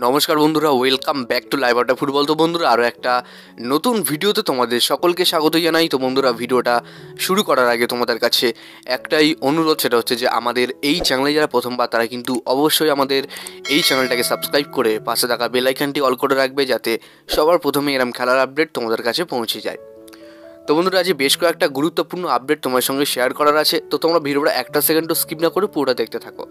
নমস্কার বন্ধুরা, welcome back to live আড্ডা ফুটবল। তো বন্ধুরা, আরও একটা নতুন ভিডিওতে তোমাদের সকলকে স্বাগত জানাই। তো বন্ধুরা, ভিডিওটা শুরু করার আগে তোমাদের কাছে একটাই অনুরোধ, সেটা হচ্ছে যে আমাদের এই চ্যানেলে যারা প্রথমবার তারা কিন্তু অবশ্যই আমাদের এই চ্যানেলটাকে সাবস্ক্রাইব করে পাশে থাকা বেল আইকনটি অল করে রাখবে, যাতে সবার প্রথমে এরকম খেলার আপডেট তোমাদের কাছে পৌঁছে যায়। তো বন্ধুরা, আজ বেশ কয়েকটা গুরুত্বপূর্ণ আপডেট তোমার সঙ্গে শেয়ার করার আছে। তো তোমরা ভিডিওটা একটা সেকেন্ডও স্কিপ না করে পুরোটা দেখতে থাকো।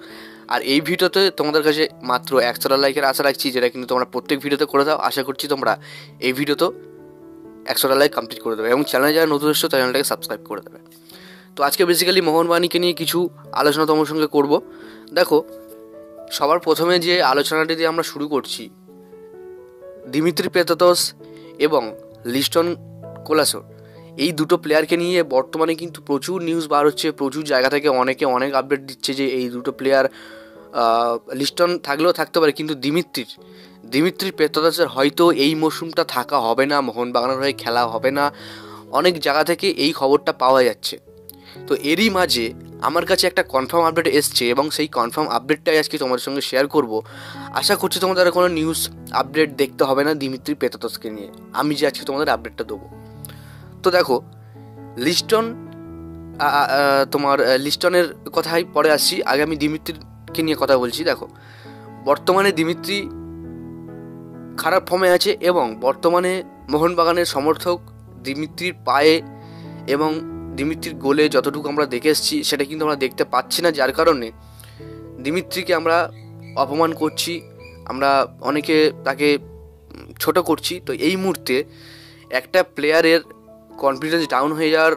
আর এই ভিডিওতে তোমাদের কাছে মাত্র 100 লাইকের আশা রাখছি, যেটা কিন্তু তোমরা প্রত্যেক ভিডিওতে করে দাও। আশা করছি তোমরা এই ভিডিওতে 100 লাইক কমপ্লিট করে দেবে এবং চ্যানেলে যারা নতুন এসছো চ্যানেলটাকে সাবস্ক্রাইব করে দেবে। তো আজকে বেসিক্যালি মোহনবাগানকে নিয়ে কিছু আলোচনা তোমার সঙ্গে করব। দেখো, সবার প্রথমে যে আলোচনাটি দিয়ে আমরা শুরু করছি, দিমিত্রি পেতাতস এবং লিস্টন কোলাসো, এই দুটো প্লেয়ারকে নিয়ে বর্তমানে কিন্তু প্রচুর নিউজ বার হচ্ছে। প্রচুর জায়গা থেকে অনেকে অনেক আপডেট দিচ্ছে যে এই দুটো প্লেয়ার, লিস্টন থাকলেও থাকতে পারে, কিন্তু দিমিত্রি পেতাতসের হয়তো এই মরশুমটা থাকা হবে না, মোহনবাগানের হয়ে খেলা হবে না। অনেক জায়গা থেকে এই খবরটা পাওয়া যাচ্ছে। তো এরই মাঝে আমার কাছে একটা কনফার্ম আপডেট এসছে এবং সেই কনফার্ম আপডেটটাই আজকে তোমাদের সঙ্গে শেয়ার করব। আশা করছি তোমাদের কোনো নিউজ আপডেট দেখতে হবে না দিমিত্রি পেতাতসকে নিয়ে, আমি যে আজকে তোমাদের আপডেটটা দেবো। তো দেখো, লিস্টনের কথাই পরে আসছি, আগে আমি দিমিত্রিকে নিয়ে কথা বলছি। দেখো, বর্তমানে দিমিত্রি খারাপ ফর্মে আছে এবং বর্তমানে মোহনবাগানের সমর্থক দিমিত্রির পায়ে এবং দিমিত্রির গোলে যতটুকু আমরা দেখে এসেছি সেটা কিন্তু আমরা দেখতে পাচ্ছি না, যার কারণে দিমিত্রিকে আমরা অপমান করছি, আমরা অনেকে তাকে ছোট করছি। তো এই মুহূর্তে একটা প্লেয়ারের কনফিডেন্স ডাউন হয়ে যাওয়ার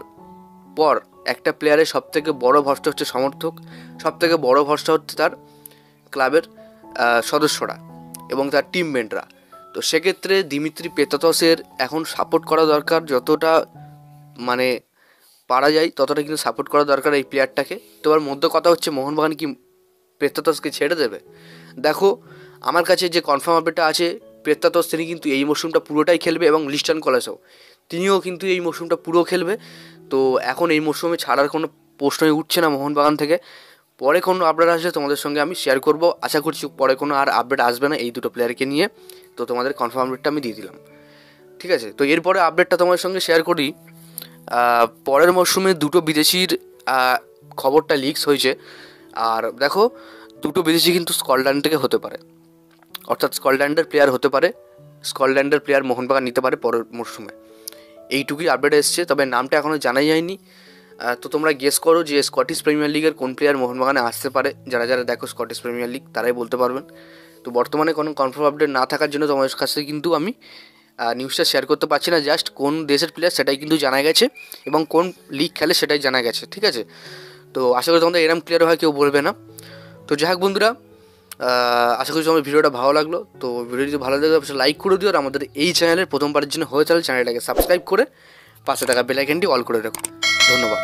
পর একটা প্লেয়ারের সবথেকে বড় ভরসা হচ্ছে সমর্থক, সবথেকে বড় ভরসা হচ্ছে তার ক্লাবের সদস্যরা এবং তার টিমমেটরা। তো সেক্ষেত্রে দিমিত্রি পেতাতসের এখন সাপোর্ট করা দরকার, যতটা মানে পারা যায় ততটা কিন্তু সাপোর্ট করা দরকার এই প্লেয়ারটাকে। তো এবার মধ্যে কথা হচ্ছে, মোহনবাগান কি পেতাতসকে ছেড়ে দেবে? দেখো, আমার কাছে যে কনফার্ম আপডেটটা আছে, পেতাতস তিনি কিন্তু এই মরশুমটা পুরোটাই খেলবে এবং লিস্টন কোলাসো তিনিও কিন্তু এই মরশুমটা পুরো খেলবে। তো এখন এই মরশুমে ছাড়ার কোনো প্রশ্নই উঠছে না মোহনবাগান থেকে। পরে কোনো আপডেট আসলে তোমাদের সঙ্গে আমি শেয়ার করব। আশা করছি পরে কোনো আর আপডেট আসবে না এই দুটো প্লেয়ারকে নিয়ে। তো তোমাদের কনফার্ম আপডেটটা আমি দিয়ে দিলাম, ঠিক আছে? তো এরপরে আপডেটটা তোমাদের সঙ্গে শেয়ার করি। পরের মরশুমে দুটো বিদেশির খবরটা লিকস হয়েছে। আর দেখো, দুটো বিদেশি কিন্তু স্কটল্যান্ড থেকে হতে পারে, অর্থাৎ স্কটল্যান্ডের প্লেয়ার হতে পারে, স্কটল্যান্ডের প্লেয়ার মোহনবাগান নিতে পারে পরের মরশুমে। এইটুকুই আপডেট এসছে, তবে নামটা এখনও জানাই যায়নি। তো তোমরা গেস করো যে স্কটিশ প্রিমিয়ার লিগের কোন প্লেয়ার মোহনবাগানে আসতে পারে। যারা যারা দেখো স্কটিশ প্রিমিয়ার লিগ তারাই বলতে পারবেন। তো বর্তমানে কোনো কনফার্ম আপডেট না থাকার জন্য তোমাদের কাছে কিন্তু আমি নিউজটা শেয়ার করতে পারছি না। জাস্ট কোন দেশের প্লেয়ার সেটাই কিন্তু জানা গেছে এবং কোন লিগ খেলে সেটাই জানা গেছে, ঠিক আছে? তো আশা করি তোমাদের এরম ক্লিয়ার হয় কেউ বলবে না। তো যাই হোক বন্ধুরা, আশা করছি আমার ভিডিওটা ভালো লাগলো। তো ভিডিও যদি ভালো লাগে অবশ্যই লাইক করে দিও, আর আমাদের এই চ্যানেলের প্রথমবারের জন্য হয়ে তাহলে চ্যানেলটাকে সাবস্ক্রাইব করে পাশে থাকা বেল আইকনটি অল করে রাখো। ধন্যবাদ।